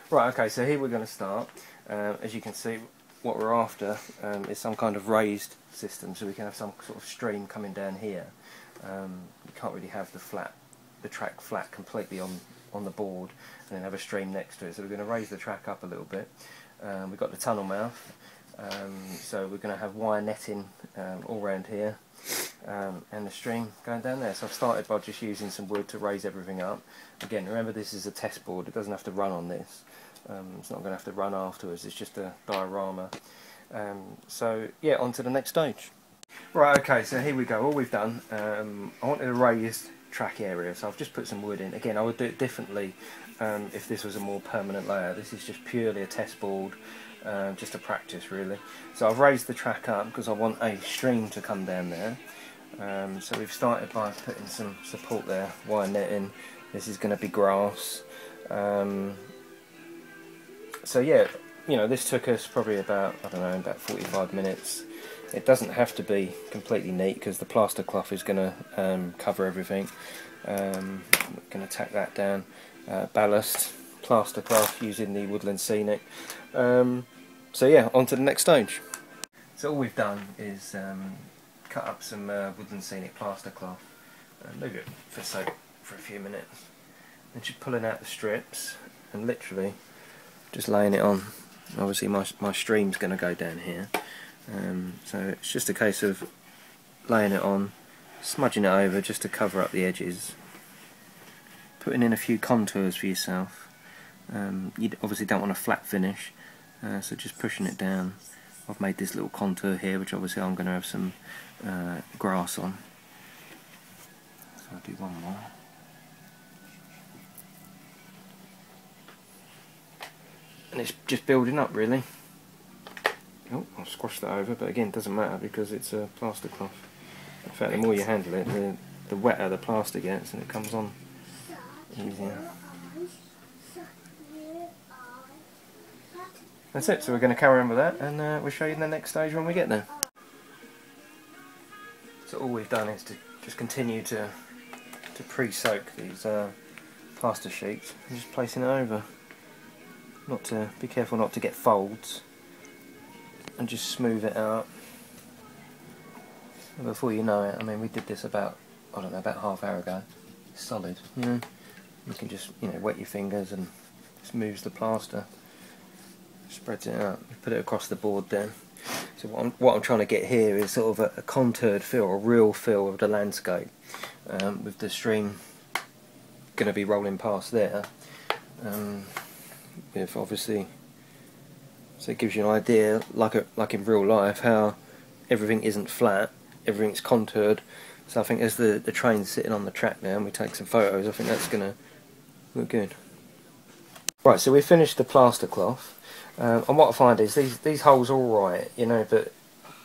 Right, okay, so here we're going to start. As you can see, what we're after is some kind of raised system, so we can have some sort of stream coming down here. You can't really have the track flat completely on the board and then have a stream next to it, so we're going to raise the track up a little bit. We've got the tunnel mouth, so we're going to have wire netting all around here, and the stream going down there. So I've started by just using some wood to raise everything up. Again, remember this is a test board, it doesn't have to run on this. It's not going to have to run afterwards, it's just a diorama. So yeah, on to the next stage. Right, okay, so here we go. All we've done, I wanted a raised track area, so I've just put some wood in. Again, I would do it differently if this was a more permanent layout. This is just purely a test board, just to practice really. So I've raised the track up because I want a stream to come down there. So we've started by putting some support there, wire netting. This is going to be grass. So yeah, you know, this took us probably about, I don't know, about 45 minutes. It doesn't have to be completely neat because the plaster cloth is going to cover everything. We're going to tack that down. Ballast, plaster cloth using the Woodland Scenic. So yeah, on to the next stage. So all we've done is cut up some Woodland Scenic plaster cloth, leave it for a few minutes, and just pulling out the strips and literally just laying it on. Obviously my stream's going to go down here, so it's just a case of laying it on, smudging it over just to cover up the edges, putting in a few contours for yourself. You obviously don't want a flat finish, so just pushing it down. I've made this little contour here, which obviously I'm going to have some grass on, so I'll do one more. And it's just building up really. Oh, I'll squash that over, but again, it doesn't matter because it's a plaster cloth. In fact, the more you handle it, the wetter the plaster gets and it comes on easier. That's it, so we're going to carry on with that, and we'll show you the next stage when we get there. So all we've done is to just continue to pre-soak these plaster sheets and just placing it over. Be careful not to get folds, and just smooth it out. And before you know it, I mean, we did this about, I don't know, about half hour ago. It's solid, you know. You can just, you know, wet your fingers and smooths the plaster, spreads it out. You put it across the board there. So what I'm trying to get here is sort of a contoured feel, a real feel of the landscape, with the stream going to be rolling past there. If obviously, so it gives you an idea, like in real life, how everything isn't flat, everything's contoured. So I think as the train's sitting on the track now and we take some photos, I think that's going to look good. Right, so we've finished the plaster cloth, and what I find is these holes are alright, you know, but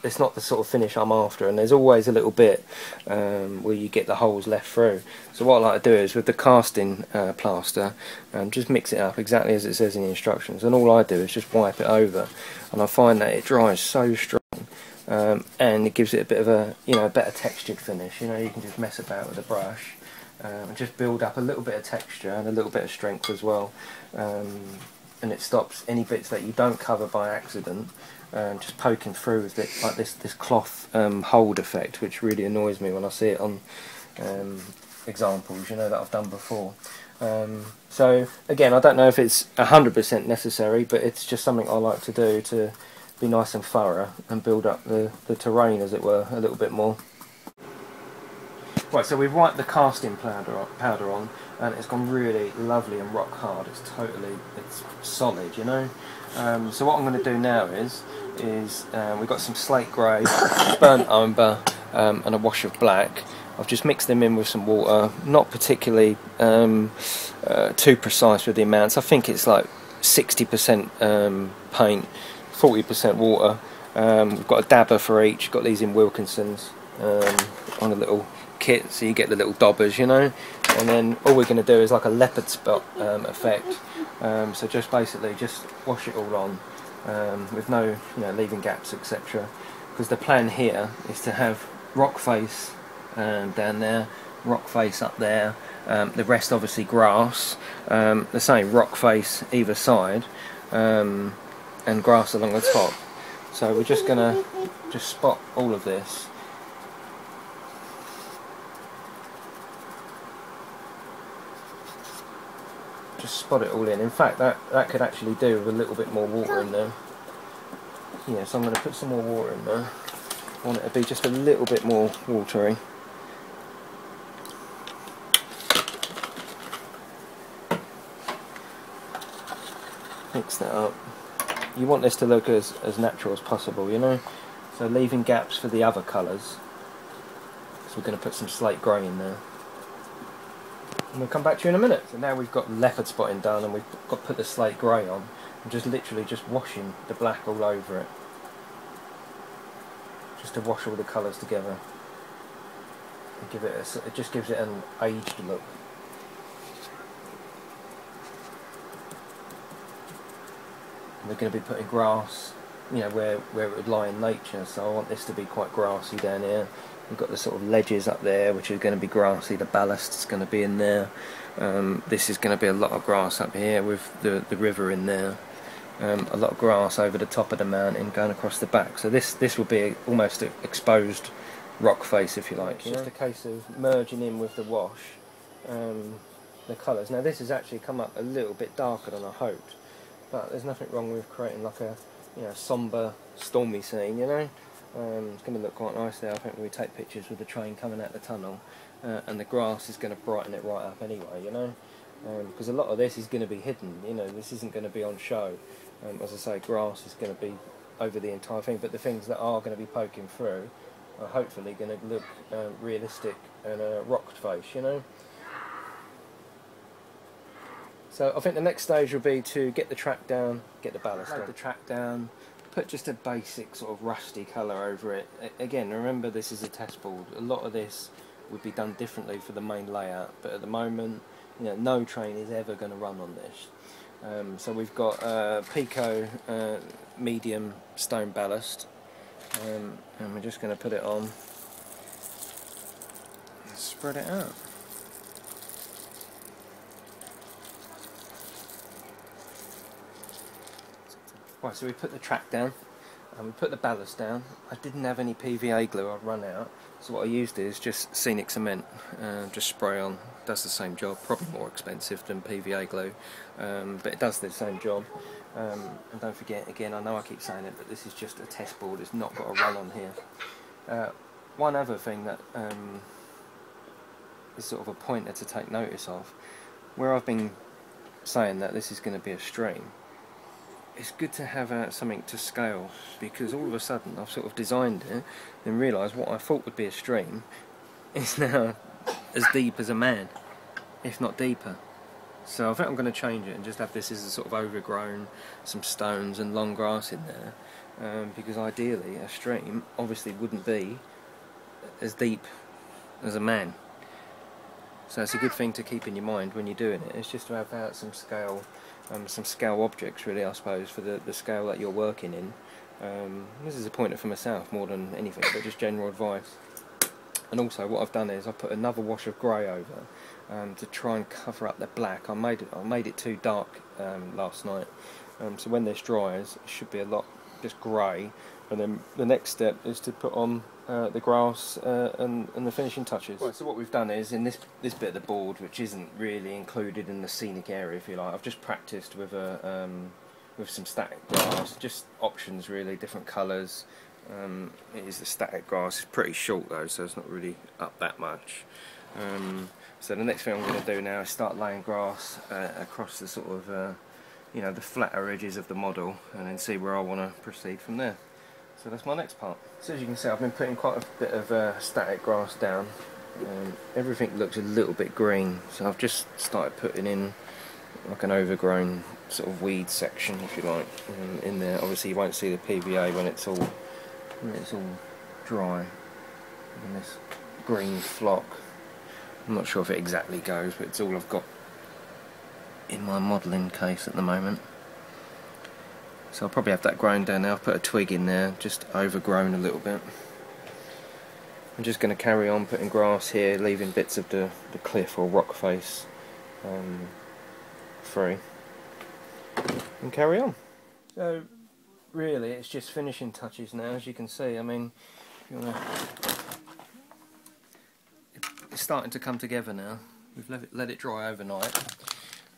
it's not the sort of finish I'm after, and there's always a little bit where you get the holes left through. So what I like to do is with the casting plaster, just mix it up exactly as it says in the instructions, and all I do is just wipe it over, and I find that it dries so strong, and it gives it a bit of a, you know, a better textured finish. You know, you can just mess about with a brush and just build up a little bit of texture and a little bit of strength as well, and it stops any bits that you don't cover by accident just poking through with it, like this cloth hold effect, which really annoys me when I see it on examples, you know, that I've done before. So again, I don't know if it's 100% necessary, but it's just something I like to do to be nice and thorough and build up the terrain, as it were, a little bit more. Right, so we've wiped the casting powder on, and it's gone really lovely and rock hard. It's solid, you know. So what I'm going to do now is we've got some slate grey, burnt umber, and a wash of black. I've just mixed them in with some water, not particularly too precise with the amounts. I think it's like 60% paint, 40% water. We've got a dabber for each. Got these in Wilkinson's on a little kit, so you get the little daubers, you know. And then all we're going to do is like a leopard spot effect. So just basically just wash it all on with no, you know, leaving gaps, etc. Because the plan here is to have rock face down there, rock face up there, the rest obviously grass, the same rock face either side, and grass along the top. So we're just gonna spot all of this. Just spot it all in. In fact, that could actually do with a little bit more water in there. Yeah, so I'm going to put some more water in there. I want it to be just a little bit more watery. Mix that up. You want this to look as natural as possible, you know? So leaving gaps for the other colours. So we're going to put some slate grey in there. And we'll come back to you in a minute. So now we've got leopard spotting done and we've got to put the slate grey on. I'm just literally just washing the black all over it. Just to wash all the colours together. And give it it just gives it an aged look. And we're going to be putting grass, you know, where it would lie in nature, so I want this to be quite grassy down here. We've got the sort of ledges up there which are going to be grassy, the ballast is going to be in there. This is going to be a lot of grass up here with the river in there. A lot of grass over the top of the mountain going across the back. So this will be almost an exposed rock face, if you like. It's just a case of merging in with the wash the colours. Now this has actually come up a little bit darker than I hoped, but there's nothing wrong with creating like a sombre, stormy scene, you know. It's going to look quite nice there, I think, when we take pictures with the train coming out the tunnel, and the grass is going to brighten it right up anyway, you know, because a lot of this is going to be hidden, you know, this isn't going to be on show. As I say, grass is going to be over the entire thing, but the things that are going to be poking through are hopefully going to look realistic and a rocked face, you know. So I think the next stage will be to get the track down, get the ballast on. The track down, put just a basic sort of rusty colour over it. Again, remember this is a test board. A lot of this would be done differently for the main layout, but at the moment, you know, no train is ever going to run on this. So we've got Pico medium stone ballast, and we're just going to put it on and spread it out. Right, so we put the track down and we put the ballast down. I didn't have any PVA glue, I'd run out, so what I used is just scenic cement, just spray on. Does the same job, probably more expensive than PVA glue, but it does the same job. And don't forget, again, I know I keep saying it, but this is just a test board, it's not got a run on here. One other thing that is sort of a pointer to take notice of, where I've been saying that this is going to be a stream, it's good to have something to scale, because all of a sudden I've sort of designed it and realised what I thought would be a stream is now as deep as a man, if not deeper. So I think I'm going to change it and just have this as a sort of overgrown, some stones and long grass in there, because ideally a stream obviously wouldn't be as deep as a man. So it's a good thing to keep in your mind when you're doing it. It's just to have out some scale objects, really, I suppose, for the scale that you're working in. This is a pointer for myself more than anything, but just general advice. And also what I've done is I've put another wash of grey over to try and cover up the black. I made it too dark last night, so when this dries it should be a lot just grey, and then the next step is to put on the grass and the finishing touches. Right, so what we've done is, in this bit of the board, which isn't really included in the scenic area, if you like, I've just practised with some static grass, just options really, different colours. It is the static grass. It's pretty short though, so it's not really up that much. So the next thing I'm going to do now is start laying grass across the sort of the flatter edges of the model, and then see where I want to proceed from there. So that's my next part. So as you can see, I've been putting quite a bit of static grass down. Everything looks a little bit green, so I've just started putting in like an overgrown sort of weed section, if you like, in there. Obviously you won't see the PVA when it's all dry, and this green flock, I'm not sure if it exactly goes, but it's all I've got in my modelling case at the moment. So I'll probably have that grown down now. I've put a twig in there, just overgrown a little bit. I'm just going to carry on putting grass here, leaving bits of the cliff or rock face free, and carry on. So really it's just finishing touches now, as you can see. I mean, it's starting to come together now. We've let it dry overnight.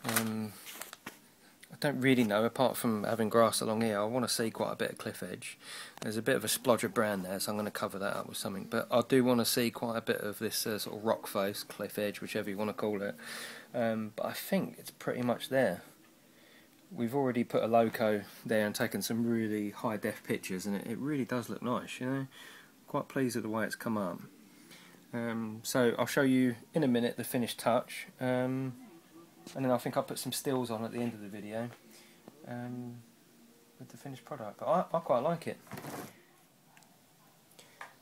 I don't really know, apart from having grass along here, I want to see quite a bit of cliff edge. There's a bit of a splodge of brown there, so I'm going to cover that up with something. But I do want to see quite a bit of this sort of rock face, cliff edge, whichever you want to call it. But I think it's pretty much there. We've already put a loco there and taken some really high def pictures, and it really does look nice, you know. Quite pleased with the way it's come up. So I'll show you in a minute the finished touch, and then I think I'll put some stills on at the end of the video with the finished product. But I quite like it.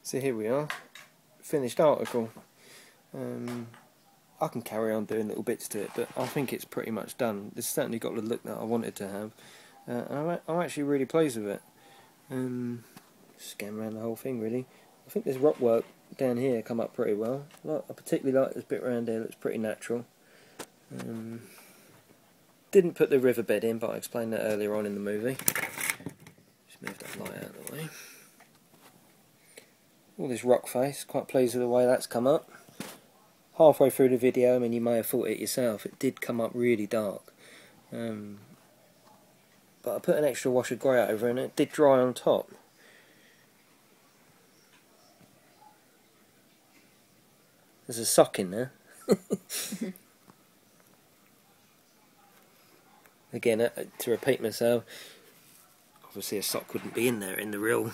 So here we are, finished article. I can carry on doing little bits to it, but I think it's pretty much done. It's certainly got the look that I wanted to have, and I'm actually really pleased with it. Scan around the whole thing really. I think this rock work down here come up pretty well. I particularly like this bit around here, looks pretty natural. Didn't put the riverbed in, but I explained that earlier on in the movie. Just move that light out of the way. All this rock face, quite pleased with the way that's come up. Halfway through the video, I mean, you may have thought it yourself, it did come up really dark. But I put an extra wash of grey over and it did dry on top. There's a sock in there. Again, to repeat myself, obviously a sock wouldn't be in there in the real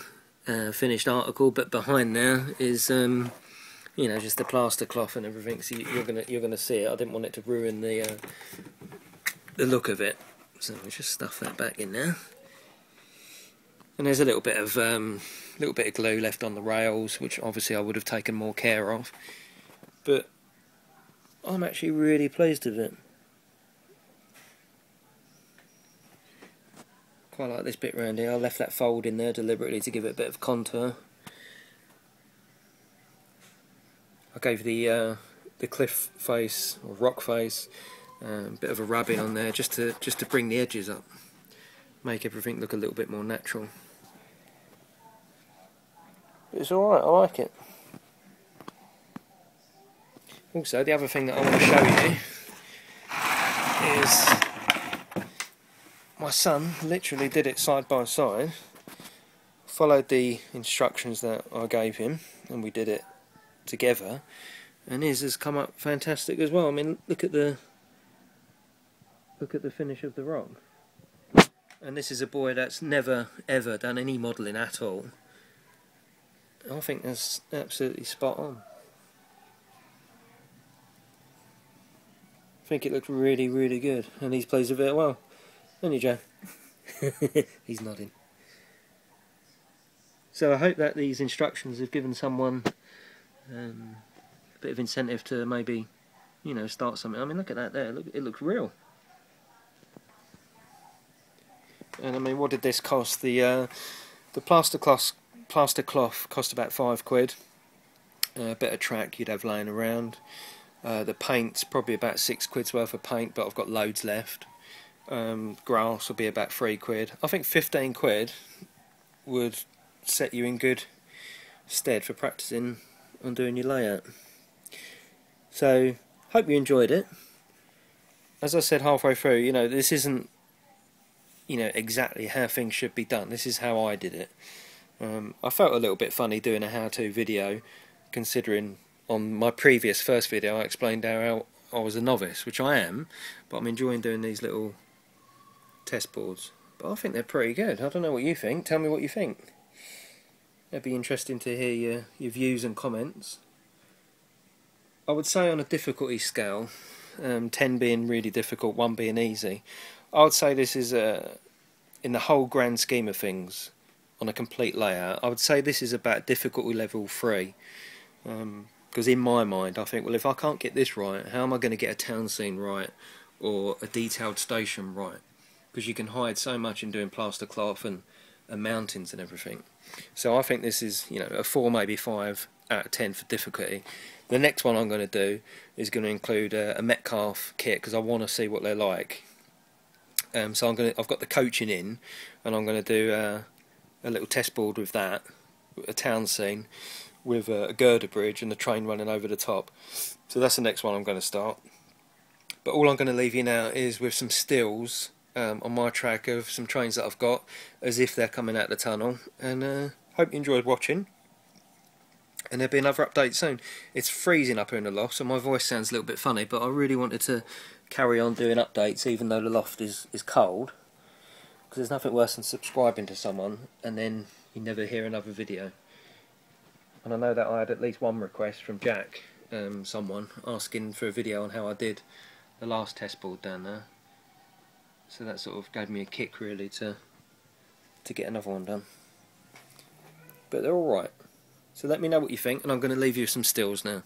finished article, but behind there is you know, just the plaster cloth and everything, so you're gonna see it. I didn't want it to ruin the look of it, so we just stuff that back in there. And there's a little bit of glue left on the rails, which obviously I would have taken more care of. But I'm actually really pleased with it. Quite like this bit round here. I left that fold in there deliberately to give it a bit of contour. I gave the cliff face or rock face a bit of a rubbing on there just to bring the edges up, make everything look a little bit more natural. It's alright, I like it. Also, the other thing that I want to show you is my son literally did it side by side, followed the instructions that I gave him, and we did it together, and his has come up fantastic as well. I mean, look at the finish of the rock. And this is a boy that's never ever done any modelling at all. I think that's absolutely spot on. I think it looks really, really good, and he's plays with it well. Don't you, Joe? He's nodding. So I hope that these instructions have given someone a bit of incentive to maybe, you know, start something. I mean, look at that there. Look, it looks real. And I mean, what did this cost? The plaster cloth cost about £5. A bit of track you'd have laying around. The paint's probably about £6 worth of paint, but I've got loads left. Grass will be about £3. I think £15 would set you in good stead for practicing on doing your layout. So, hope you enjoyed it. As I said halfway through, you know, this isn't, you know, exactly how things should be done. This is how I did it. I felt a little bit funny doing a how-to video, considering on my previous first video I explained how I was a novice, which I am, but I'm enjoying doing these little test boards. But I think they're pretty good. I don't know what you think. Tell me what you think. It'd be interesting to hear your views and comments. I would say on a difficulty scale, 10 being really difficult, 1 being easy, I would say this is in the whole grand scheme of things, on a complete layout, I would say this is about difficulty level 3. Because in my mind I think, well, if I can't get this right, how am I going to get a town scene right or a detailed station right? Because you can hide so much in doing plaster cloth and and mountings and everything. So I think this is, you know, a 4, maybe 5 out of 10 for difficulty. The next one I'm going to do is going to include a Metcalf kit, because I want to see what they're like. So I've got the coaching in, and I'm going to do a little test board with that, a town scene with a girder bridge and the train running over the top. So that's the next one I'm going to start. But all I'm going to leave you now is with some stills on my track of some trains that I've got as if they're coming out the tunnel, and hope you enjoyed watching, and there'll be another update soon. It's freezing up here in the loft, so my voice sounds a little bit funny, but I really wanted to carry on doing updates even though the loft is cold, because there's nothing worse than subscribing to someone and then you never hear another video. And I know that I had at least one request from Jack, someone asking for a video on how I did the last test board down there, so that sort of gave me a kick really to get another one done. But they're alright, so let me know what you think, and I'm going to leave you some stills now.